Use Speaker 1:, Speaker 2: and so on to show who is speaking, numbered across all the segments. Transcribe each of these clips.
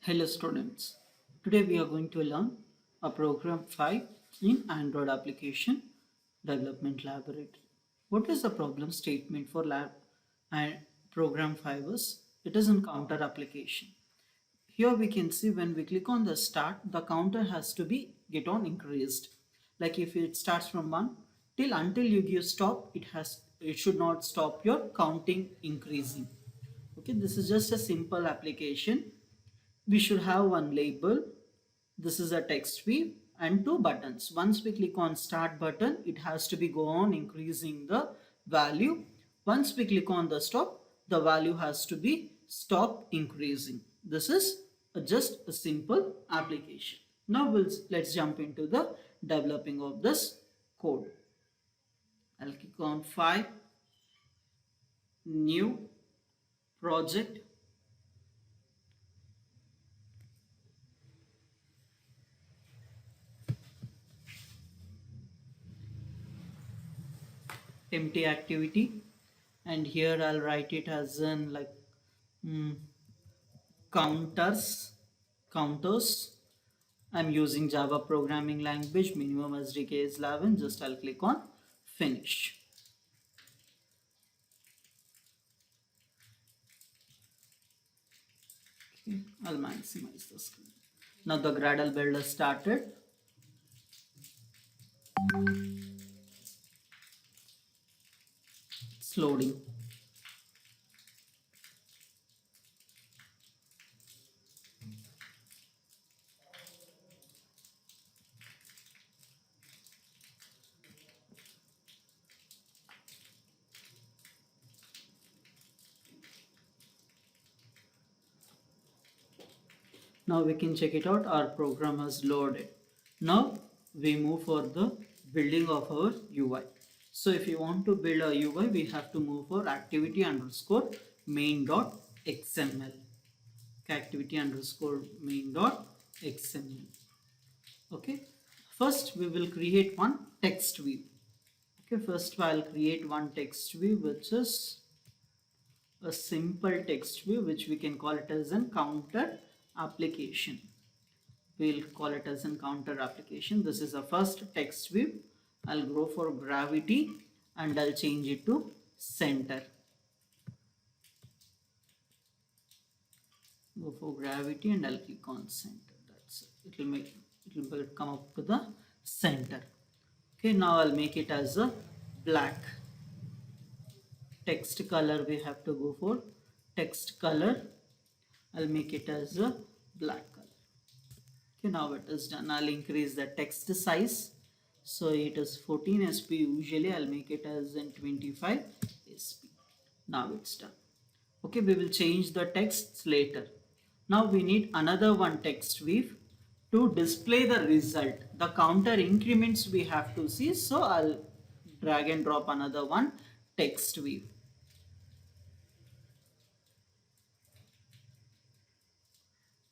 Speaker 1: Hello students, today we are going to learn a program 5 in Android application development laboratory. What is the problem statement for lab and program 5 is it is in counter application. Here we can see when we click on the start, the counter has to be get on increased. Like if it starts from 1 till until you give stop, it should not stop your counting increasing. Okay, this is just a simple application. We should have one label. This is a text view and two buttons. Once we click on start button, it has to be go on increasing the value. Once we click on the stop, the value has to be stop increasing. This is just a simple application. Now let's jump into the developing of this code. I'll click on file, new project. Empty activity, and here I'll write it as in like mm, counters. I'm using Java programming language, minimum SDK is 11. Just I'll click on finish. Okay, I'll maximize the screen. Now the Gradle builder started. It's loading. Now we can check it out. Our program has loaded. Now we move for the building of our UI. So if you want to build a UI, we have to move for activity underscore main.xml. Activity underscore main.xml. Okay. First we will create one text view. Okay. First I'll create one text view which is a simple text view which we can call it as an counter application. We'll call it as an counter application. This is the first text view. I'll go for gravity and I'll change it to center. Go for gravity and I'll click on center. That's it. It will come up to the center. Okay, now I'll make it as a black. Text color we have to go for text color. I'll make it as a black color. Okay, now it is done. I'll increase the text size. So it is 14 sp. Usually I'll make it as in 25 sp. Now it's done. Okay, we will change the texts later. Now we need another one text view to display the result. The counter increments we have to see. So I'll drag and drop another one text view.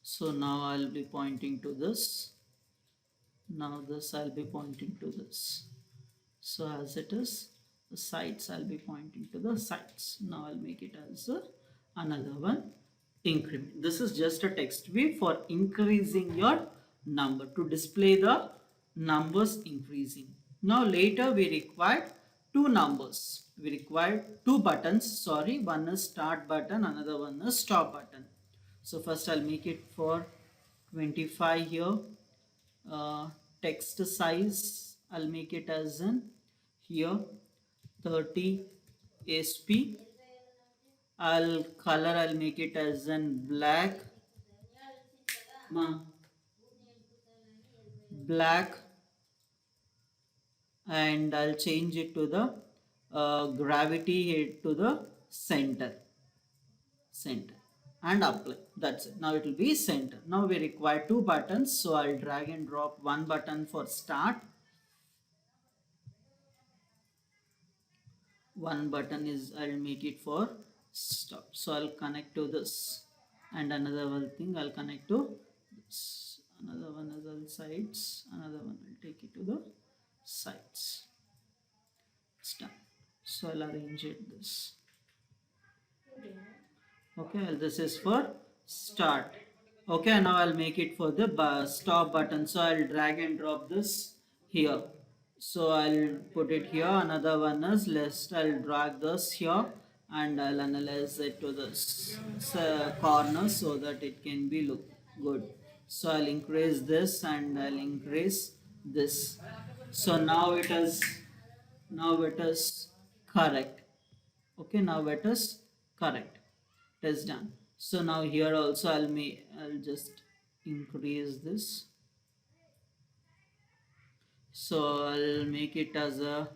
Speaker 1: So now I'll be pointing to this. Now this I'll be pointing to this. So as it is, the sides I'll be pointing to the sides. Now I'll make it as another one increment. This is just a text view for increasing your number, to display the numbers increasing. Now later we require two numbers. We require two buttons. Sorry, one is start button, another one is stop button. So first I'll make it for 25 here. Text size I'll make it as in here 30 sp. I'll make it as in black, and I'll change it to the gravity to the center and apply. That's it. Now it will be center. Now we require two buttons, so I'll drag and drop one button for start. One button is I'll make it for stop. So I'll connect to this, and another one thing I'll connect to this. Another one is on sides. Another one will take it to the sides. It's done. So I'll arrange it this. Okay, this is for start. Okay, now I'll make it for the stop button. So I'll drag and drop this here. So I'll put it here. Another one is list. I'll drag this here and I'll analyze it to this corner so that it can be look good. So I'll increase this and I'll increase this. So now it is correct. Okay, now it is correct. It is done. So now here also I'll just increase this. So I'll make it as a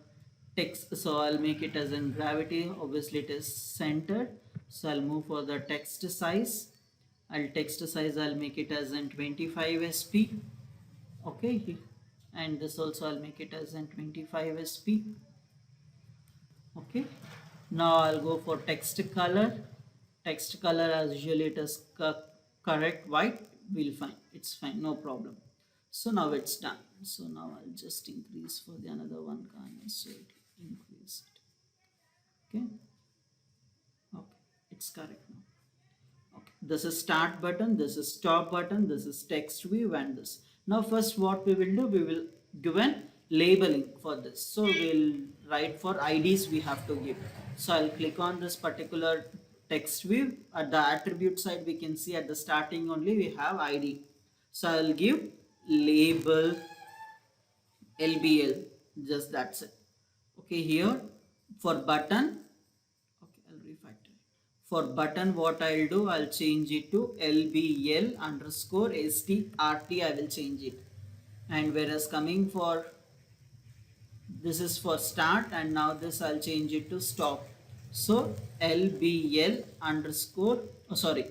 Speaker 1: text. So I'll make it as in gravity. Obviously it is centered. So I'll move for the text size. I'll make it as in 25 sp. Okay, and this also I'll make it as in 25 sp. Okay, now I'll go for text color. As usually it is correct white. We'll find it's fine, no problem. So now it's done. So now I'll just increase for the another one corner, so it increase it. Okay, it's correct now. Okay, this is start button, this is stop button, this is text view, and this. Now first what we will do, we will give an labeling for this. So we'll write for IDs we have to give. So I'll click on this particular text view. At the attribute side we can see at the starting only we have ID. So I'll give label LBL, just that's it. Okay, here for button. Okay, I'll refactor it. For button, what I'll do, I'll change it to LBL underscore STRT. I will change it. And whereas coming for this is for start, and now this I'll change it to stop. So LBL underscore, oh sorry,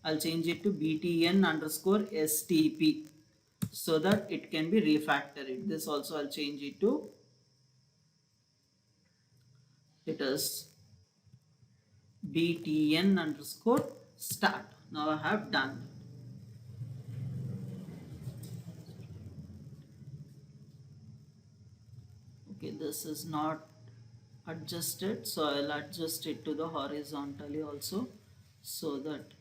Speaker 1: I'll change it to BTN underscore STP so that it can be refactored. This also I'll change it to, it is BTN underscore start. Now I have done. Okay, this is not adjusted, so I'll adjust it to the horizontally also, so that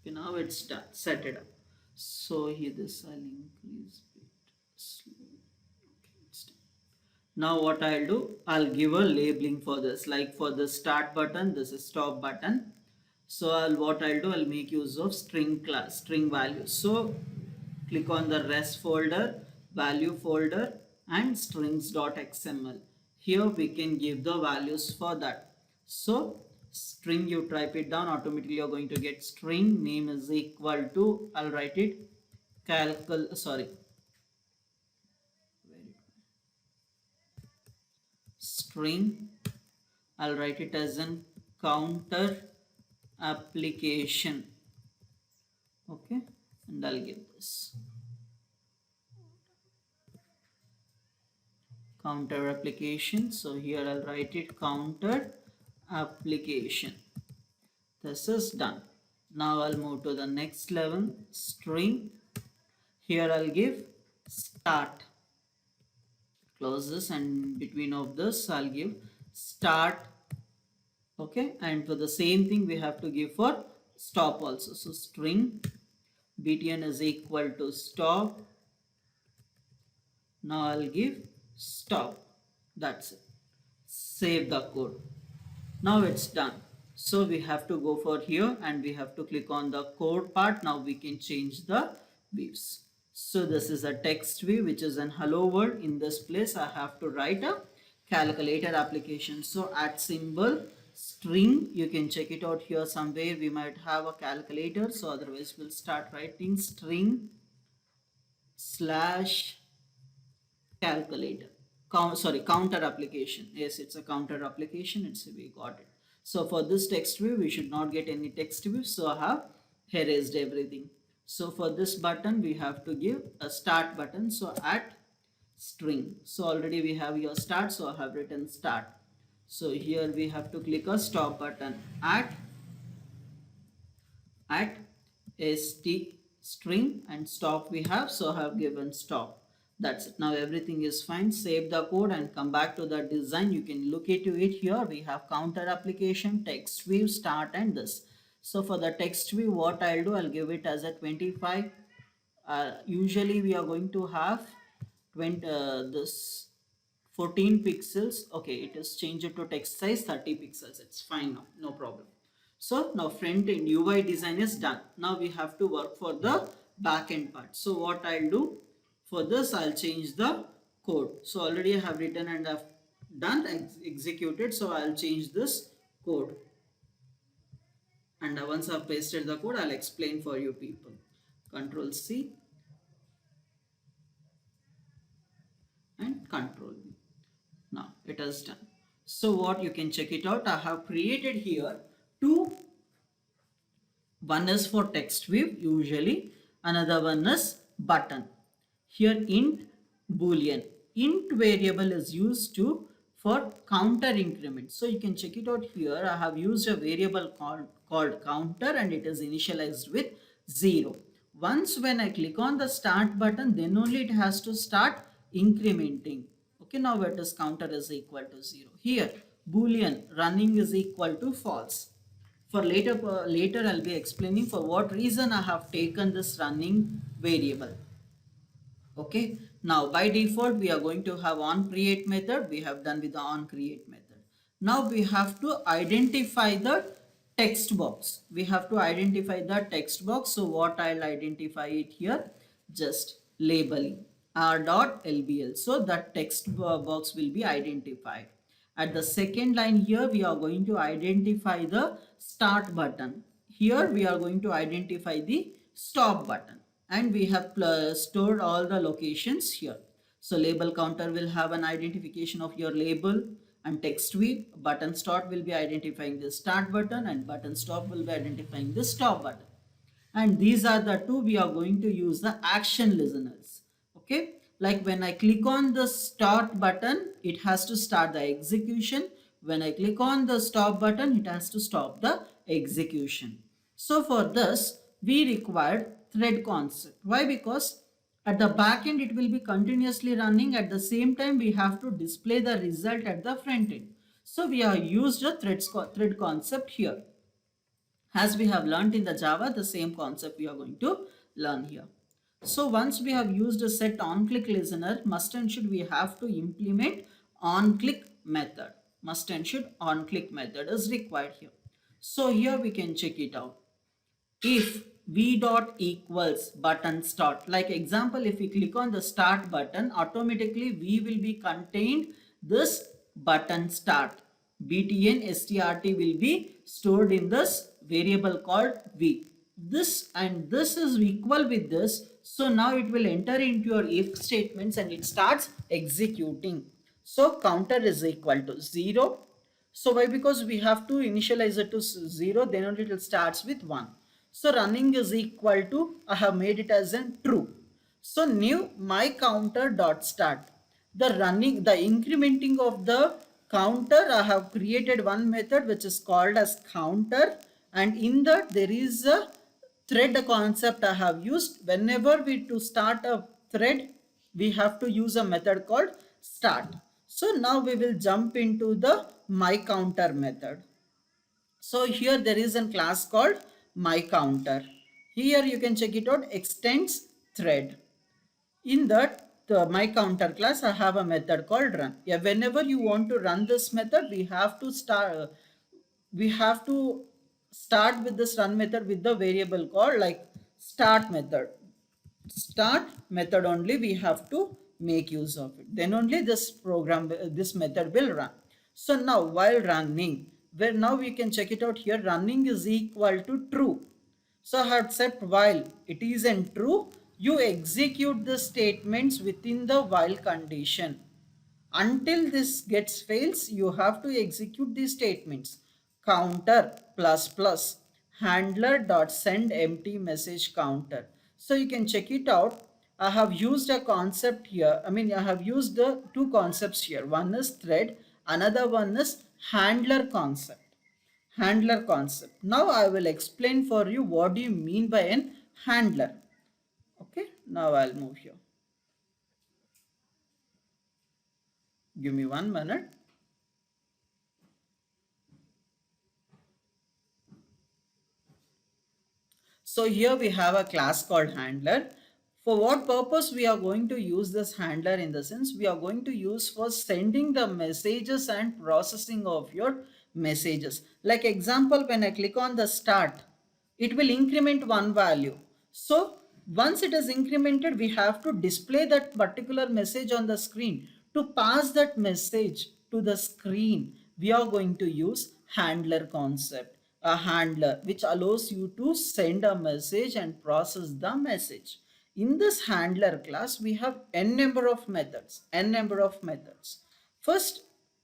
Speaker 1: okay, now it's done. Set it up. So here this I'll increase bit slowly. Okay, it's done. Now what I'll do, I'll give a labeling for this. Like for the start button, this is stop button. So I'll make use of string class, string values. So click on the res folder, value folder, and strings.xml. Here we can give the values for that. So string, you type it down, automatically you're going to get string name is equal to, I'll write it string, I'll write it as an counter application. Okay, and I'll give this counter application. So here I'll write it counter application. This is done. Now I'll move to the next level, string. Here I'll give start. Close this, and between of this I'll give start. Okay, and for the same thing we have to give for stop also. So string btn is equal to stop. Now I'll give stop. That's it. Save the code. Now it's done. So we have to go for here and we have to click on the code part. Now we can change the views. So this is a text view which is an hello world. In this place I have to write a calculator application. So at symbol string, you can check it out here somewhere. We might have a calculator. So otherwise we'll start writing string slash calculator. Counter application. Yes, it's a counter application. We got it. So for this text view, we should not get any text view. So I have erased everything. So for this button, we have to give a start button. So at string. So already we have your start. So I have written start. So here we have to click a stop button at st string, and stop we have. So I have given stop. That's it. Now everything is fine. Save the code and come back to the design. You can look into it here. We have counter application, text view, start, and this. So for the text view, what I'll do, I'll give it as a 25. Usually we are going to have 20 this 14 pixels. Okay, it is changed to text size 30 pixels. It's fine now, no problem. So now front end UI design is done. Now we have to work for the back end part. So what I'll do for this, I'll change the code. So already I have written and I've done executed. So I'll change this code. And once I've pasted the code, I'll explain for you people. Control C and Control V. Now it is done. So what you can check it out. I have created here two. One is for text view usually, another one is button. Here int boolean. Int variable is used to for counter increment. So you can check it out here. I have used a variable called counter and it is initialized with 0. Once when I click on the start button, then only it has to start incrementing. Okay, now it is counter is equal to 0. Here boolean running is equal to false. For later I'll be explaining for what reason I have taken this running variable. Okay, now by default we are going to have on create method. We have done with the on create method. Now we have to identify the text box. We have to identify the text box. So what I'll identify it here, just labeling r.lbl. So that text box will be identified. At the second line here, we are going to identify the start button. Here we are going to identify the stop button, and we have stored all the locations here. So label counter will have an identification of your label, and text view button start will be identifying the start button, and button stop will be identifying the stop button. And these are the two we are going to use the action listeners. Okay, like when I click on the start button, it has to start the execution. When I click on the stop button, it has to stop the execution. So for this we required thread concept. Why? Because at the back end it will be continuously running. At the same time we have to display the result at the front end. So we have used a thread concept here. As we have learned in the Java, the same concept we are going to learn here. So once we have used a set on click listener, must and should we have to implement on click method. Must and should on click method is required here. So here we can check it out. If v dot equals button start, like example, if we click on the start button, automatically v will be contained this button start. btn strt will be stored in this variable called v. This and this is equal with this. So now it will enter into your if statements and it starts executing. So counter is equal to 0. So why? Because we have to initialize it to 0, then only it starts with 1. So running is equal to, I have made it as in true. So new my counter dot start. The running, the incrementing of the counter, I have created one method which is called as counter, and in that there is a thread concept I have used. Whenever we to start a thread, we have to use a method called start. So now we will jump into the my counter method. So here there is a class called my counter. Here you can check it out, extends thread. In that my counter class, I have a method called run. Yeah, whenever you want to run this method, we have to start with this run method with the variable called like start method. Start method only we have to make use of it. Then only this program, this method will run. So now while running, where now we can check it out here, running is equal to true. So I have set while it is in true, you execute the statements within the while condition. Until this gets fails, you have to execute these statements. Counter plus plus handler dot send empty message counter. So you can check it out. I have used a concept here. I have used the two concepts here. One is thread, another one is handler concept. Handler concept. Now I will explain for you what do you mean by an handler. Okay, now I'll move here. Give me 1 minute. So here we have a class called handler. For what purpose we are going to use this handler? In the sense, we are going to use for sending the messages and processing of your messages. Like example, when I click on the start, it will increment one value. So once it is incremented, we have to display that particular message on the screen. To pass that message to the screen, we are going to use handler concept. A handler which allows you to send a message and process the message. In this handler class, we have n number of methods. First,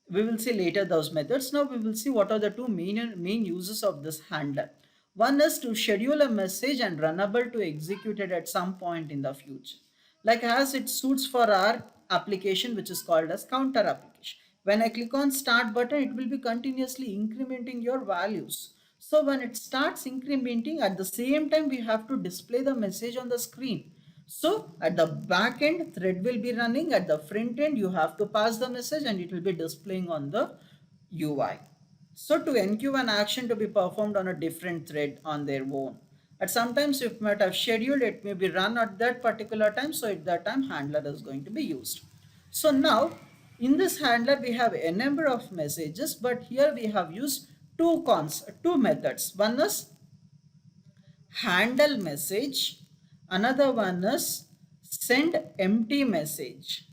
Speaker 1: we will see later those methods. Now we will see what are the two main uses of this handler. One is to schedule a message and runnable to execute it at some point in the future. Like as it suits for our application, which is called as counter application. When I click on start button, it will be continuously incrementing your values. So when it starts incrementing, at the same time, we have to display the message on the screen. So at the back end, thread will be running. At the front end, you have to pass the message and it will be displaying on the UI. So to enqueue an action to be performed on a different thread on their own. At sometimes you might have scheduled, it may be run at that particular time. So at that time, handler is going to be used. So now in this handler, we have a number of messages, but here we have used two methods. One is handle message, another one is send empty message.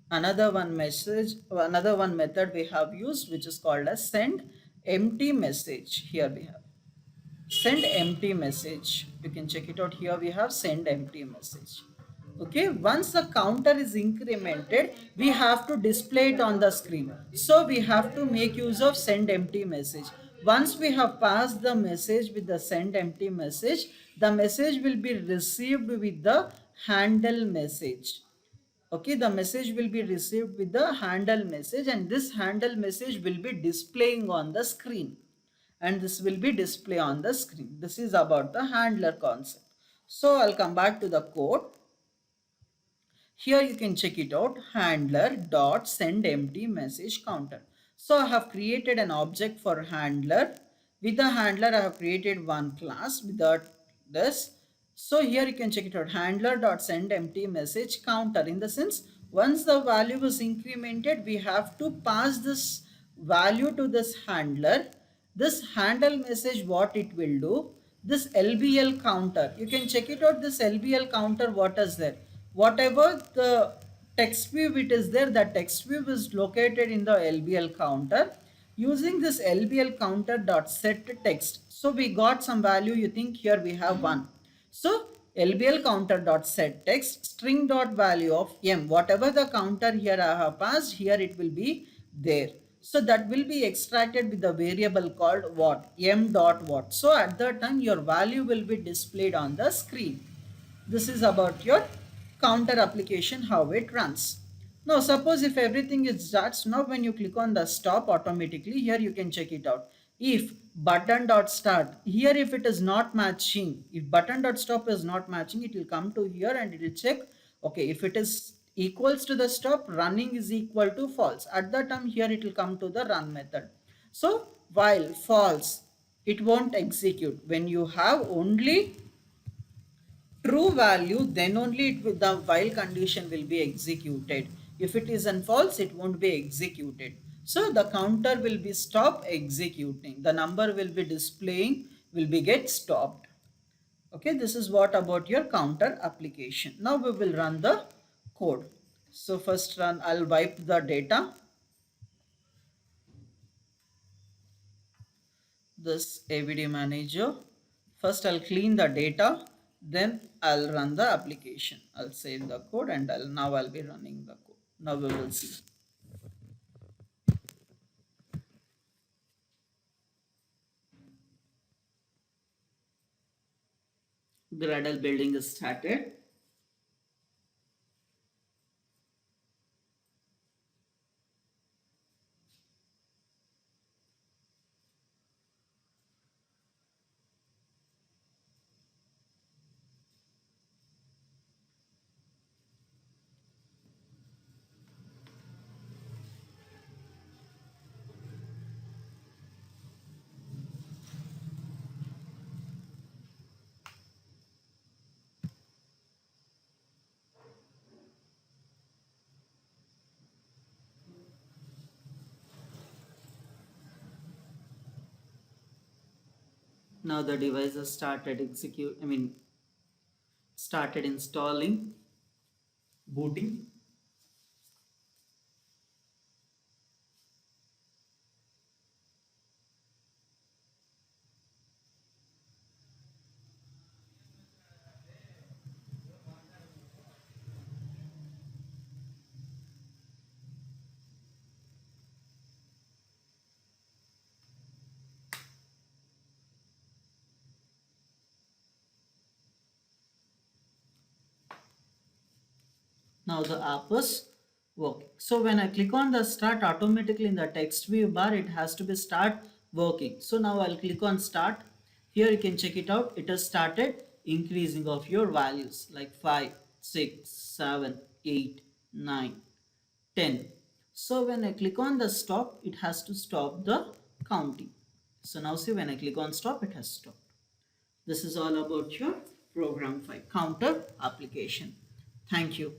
Speaker 1: Another one method we have used, which is called as send empty message. Here we have send empty message. You can check it out. Here we have send empty message. Okay, once the counter is incremented, we have to display it on the screen. So we have to make use of send empty message. Once we have passed the message with the send empty message, the message will be received with the handle message. Okay, the message will be received with the handle message, and this handle message will be displaying on the screen, and this will be display on the screen. This is about the handler concept. So I'll come back to the code. Here you can check it out, handler dot send empty message counter. So I have created an object for handler. With the handler, I have created one class without this. So here you can check it out, handler dot send empty message counter. In the sense, once the value is incremented, we have to pass this value to this handler. This handle message, what it will do, this LBL counter, you can check it out, this LBL counter, what is there? Whatever the text view it is there, that text view is located in the LBL counter. Using this LBL counter dot set text, so we got some value. You think here we have 1. So LBL counter dot set text string dot value of m, whatever the counter here I have passed, here it will be there. So that will be extracted with the variable called what, m dot what. So at that time your value will be displayed on the screen. This is about your counter application, how it runs. Now suppose if everything is starts, now when you click on the stop automatically, here you can check it out. If button dot start, here if it is not matching, if button dot stop is not matching, it will come to here and it will check. Okay, if it is equals to the stop, running is equal to false. At that time here it will come to the run method. So while false, it won't execute. When you have only true value, then only the while condition will be executed. If it is false, it won't be executed. So the counter will be stop executing. The number will be displaying, will be get stopped. Okay, this is what about your counter application. Now we will run the code. So first run, I'll wipe the data. This AVD manager. First I'll clean the data, then I'll run the application. I'll save the code and I'll be running the code. Now we will see. Gradle building is started. Now the device has started installing, booting. Now the app is working. So when I click on the start, automatically in the text view bar, it has to be start working. So now I'll click on start. Here you can check it out. It has started increasing of your values like 5, 6, 7, 8, 9, 10. So when I click on the stop, it has to stop the counting. So now see, when I click on stop, it has stopped. This is all about your program 5 counter application. Thank you.